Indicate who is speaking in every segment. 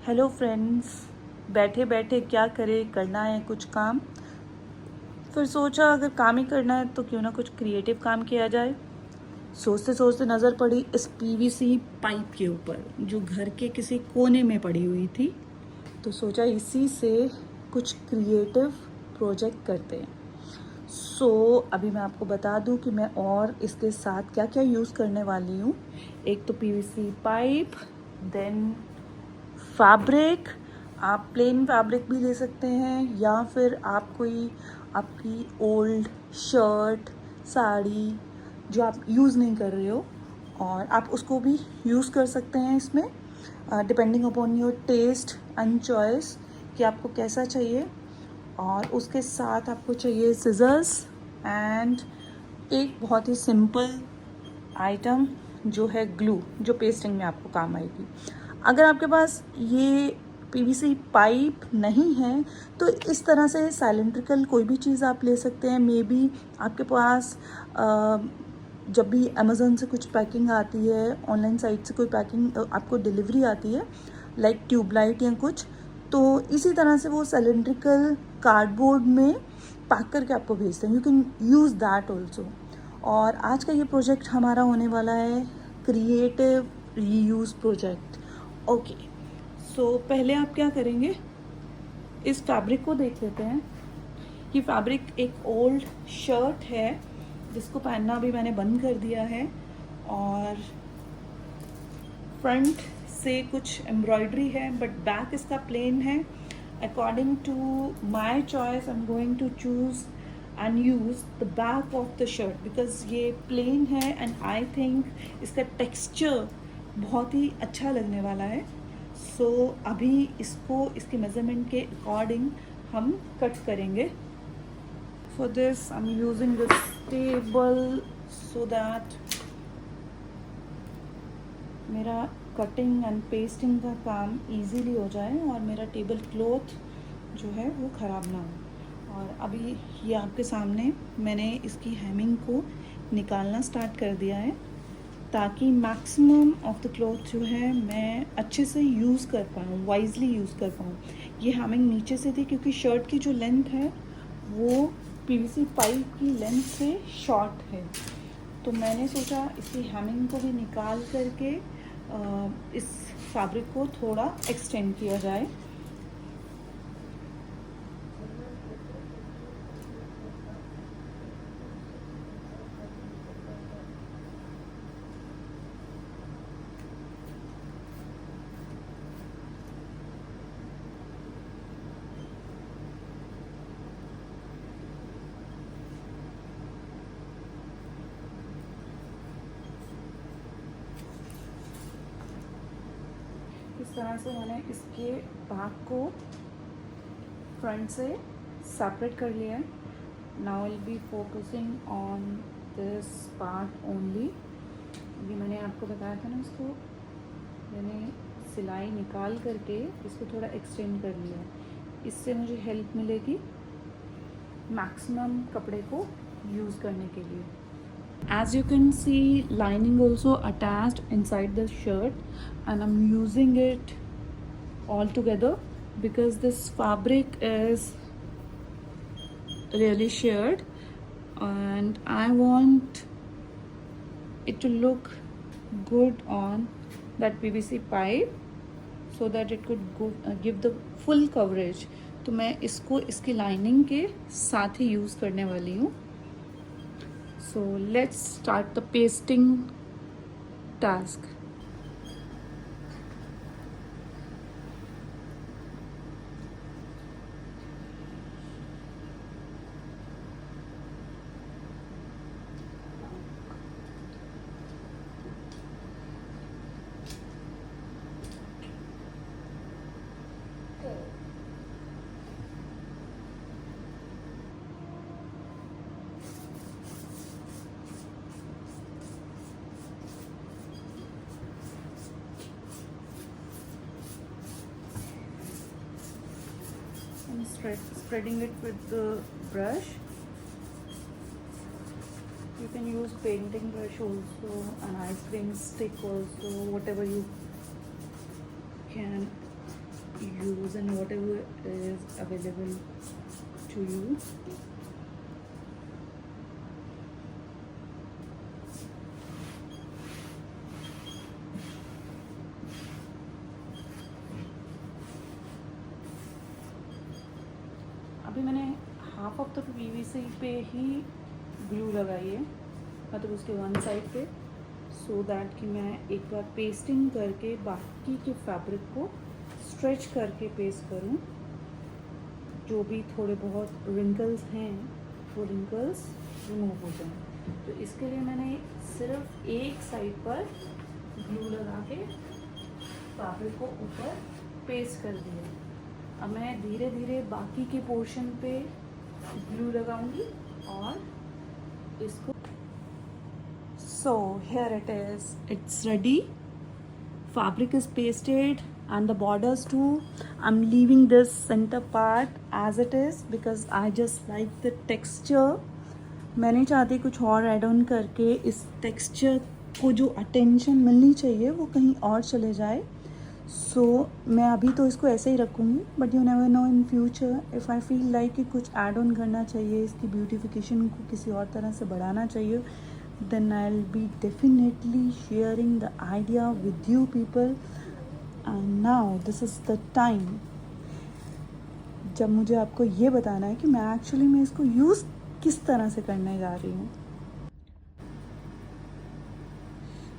Speaker 1: Hello friends, बैठे बैठे क्या करें, करना है कुछ काम। फिर सोचा अगर काम ही करना है तो क्यों ना कुछ क्रिएटिव काम किया जाए। सोचते सोचते नज़र पड़ी इस पीवीसी पाइप के ऊपर जो घर के किसी कोने में पड़ी हुई थी। तो सोचा इसी से कुछ क्रिएटिव प्रोजेक्ट करते हैं। अभी मैं आपको बता दूं कि मैं और इसके साथ क्या क्या यूज़ करने वाली हूँ। एक तो पीवीसी पाइप, देन फैब्रिक। आप प्लेन फैब्रिक भी ले सकते हैं या फिर आप कोई आपकी ओल्ड शर्ट, साड़ी जो आप यूज़ नहीं कर रहे हो और आप उसको भी यूज़ कर सकते हैं इसमें, depending upon your taste and choice कि आपको कैसा चाहिए। और उसके साथ आपको चाहिए सिजर्स एंड एक बहुत ही सिंपल आइटम जो है ग्लू, जो पेस्टिंग में आपको काम आएगी। अगर आपके पास ये पीवीसी पाइप नहीं है तो इस तरह से सिलेंड्रिकल कोई भी चीज़ आप ले सकते हैं। मे बी आपके पास जब भी अमेज़न से कुछ पैकिंग आती है, ऑनलाइन साइट से कोई पैकिंग आपको डिलीवरी आती है लाइक ट्यूबलाइट या कुछ, तो इसी तरह से वो सिलेंड्रिकल कार्डबोर्ड में पैक करके आपको भेजते हैं। You can use that also. और आज का ये प्रोजेक्ट हमारा होने वाला है क्रिएटिव रीयूज़ प्रोजेक्ट। ओके, पहले आप क्या करेंगे, इस फैब्रिक को देख लेते हैं। ये फैब्रिक एक ओल्ड शर्ट है जिसको पहनना अभी मैंने बंद कर दिया है और फ्रंट से कुछ एम्ब्रॉयडरी है बट बैक इसका प्लेन है। According to my choice I am going to choose and use the back of the shirt because ये प्लेन है एंड आई थिंक इसका टेक्सचर बहुत ही अच्छा लगने वाला है। अभी इसको इसके मेज़रमेंट के अकॉर्डिंग हम कट करेंगे। For this I am using this table so that मेरा कटिंग एंड पेस्टिंग का काम इजीली हो जाए और मेरा टेबल क्लॉथ जो है वो ख़राब ना हो। और अभी ये आपके सामने मैंने इसकी हेमिंग को निकालना स्टार्ट कर दिया है ताकि मैक्सिमम ऑफ द क्लॉथ जो है मैं अच्छे से यूज़ कर पाऊँ, वाइजली यूज़ कर पाऊँ। ये हेमिंग नीचे से थी क्योंकि शर्ट की जो लेंथ है वो पीवीसी पाइप की लेंथ से शॉर्ट है, तो मैंने सोचा इसकी हेमिंग को भी निकाल करके इस फैब्रिक को थोड़ा एक्सटेंड किया जाए। इस तरह से मैंने इसके बैक को फ्रंट से सेपरेट कर लिया है। Now will be focusing on this part only. ये मैंने आपको बताया था ना, इसको मैंने सिलाई निकाल करके इसको थोड़ा एक्सटेंड कर लिया है। इससे मुझे हेल्प मिलेगी मैक्सिमम कपड़े को यूज़ करने के लिए। As you can see, lining also attached inside the shirt and I'm using it all together because this fabric is really sheared and I want it to look good on that PVC pipe so that it could give the full coverage। तो मैं इसको इसकी lining के साथ ही use करने वाली हूँ। So let's start the pasting task. I'm spreading it with the brush. You can use painting brush also, an ice cream stick also, whatever you can use and whatever is available to you. अभी मैंने half of the PVC पे ही glue लगाई है, मतलब उसके one side पे, so that कि मैं एक बार पेस्टिंग करके बाकी के फैब्रिक को स्ट्रेच करके पेस्ट करूं, जो भी थोड़े बहुत रिंकल्स हैं वो रिंकल्स रिमूव हो जाएं। तो इसके लिए मैंने सिर्फ एक साइड पर ग्लू लगा के फैब्रिक को ऊपर पेस्ट कर दिया। अब मैं धीरे धीरे बाकी के पोर्शन पे ग्लू लगाऊंगी और इसको सो here it is, it's ready, fabric is pasted and the borders too. I'm leaving this center part as it is because I just like the texture. मैं नहीं चाहती कुछ और ऐड ऑन करके इस टेक्सचर को जो अटेंशन मिलनी चाहिए वो कहीं और चले जाए। सो मैं अभी तो इसको ऐसे ही रखूँगी, but you never know in future if I feel like कि कुछ ऐड ऑन करना चाहिए, इसकी ब्यूटिफिकेशन को किसी और तरह से बढ़ाना चाहिए, then I'll be definitely sharing the idea with you people. And now this is the time जब मुझे आपको ये बताना है कि मैं एक्चुअली में इसको यूज़ किस तरह से करने जा रही हूँ।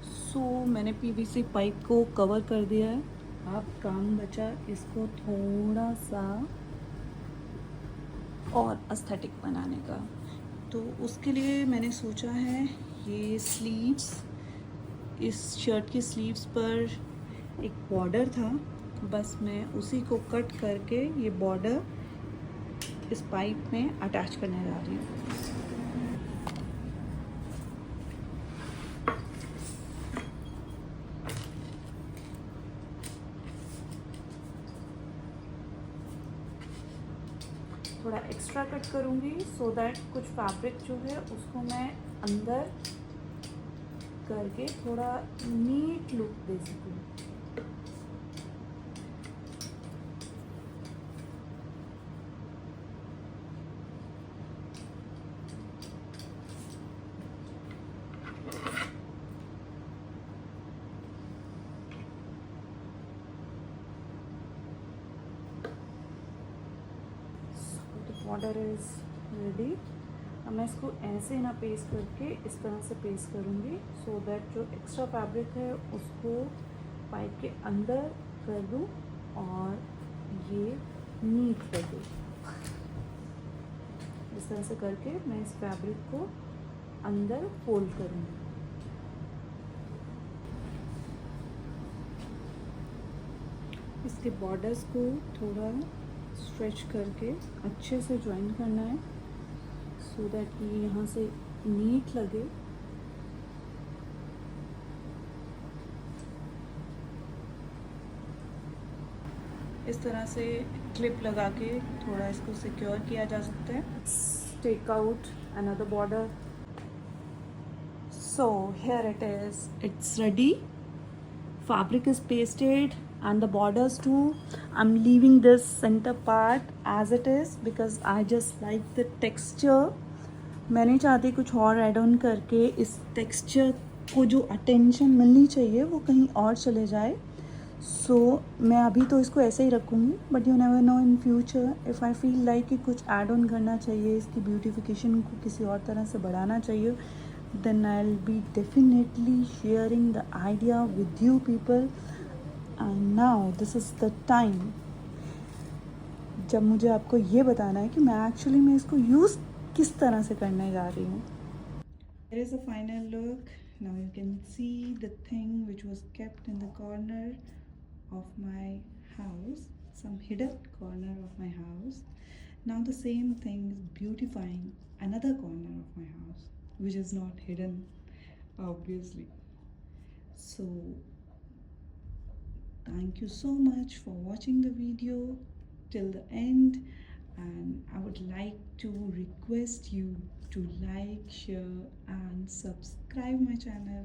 Speaker 1: सो मैंने पीवीसी पाइप को कवर कर दिया है, अब काम बचा इसको थोड़ा सा और एस्थेटिक बनाने का। तो उसके लिए मैंने सोचा है ये स्लीव्स, इस शर्ट की स्लीव्स पर एक बॉर्डर था, बस मैं उसी को कट करके ये बॉर्डर इस पाइप में अटैच करने जा रही हूँ। थोड़ा एक्स्ट्रा कट करूँगी सो दैट कुछ फैब्रिक जो है उसको मैं अंदर करके थोड़ा नीट लुक दे सकूँ। Border is ready. अब मैं इसको ऐसे ना पेस्ट करके इस तरह से पेस्ट करूँगी सो दैट जो एक्स्ट्रा फैब्रिक है उसको पाइप के अंदर कर दूँ और ये नीट कर दूँ। इस तरह से करके मैं इस फैब्रिक को अंदर फोल्ड करूँगी। इसके बॉर्डर्स को थोड़ा स्ट्रेच करके अच्छे से ज्वाइन करना है सो दैट कि यहाँ से नीट लगे। इस तरह से क्लिप लगा के थोड़ा इसको सिक्योर किया जा सकता है। Take out another border. So here it is, it's ready, fabric is pasted and the borders too. I'm leaving this center part as it is because I just like the texture. मैं नहीं चाहती कुछ और add on करके इस texture को जो attention मिलनी चाहिए वो कहीं और चले जाए। सो मैं अभी तो इसको ऐसे ही रखूँगी, but you never know in future if I feel like कि कुछ ऐड ऑन करना चाहिए, इसकी ब्यूटिफिकेशन को किसी और तरह से बढ़ाना चाहिए, then I'll be definitely sharing the idea with you people. And now this is the time जब मुझे आपको ये बताना है कि मैं एक्चुअली में इसको यूज़ किस तरह से करने जा रही हूँ। Here is a final look. Now you can see the thing which was kept in the corner of my house, some hidden corner of my house. Now the same thing is beautifying another corner of my house, which is not hidden, obviously. So thank you so much for watching the video till the end, and I would like to request you to like, share and subscribe my channel.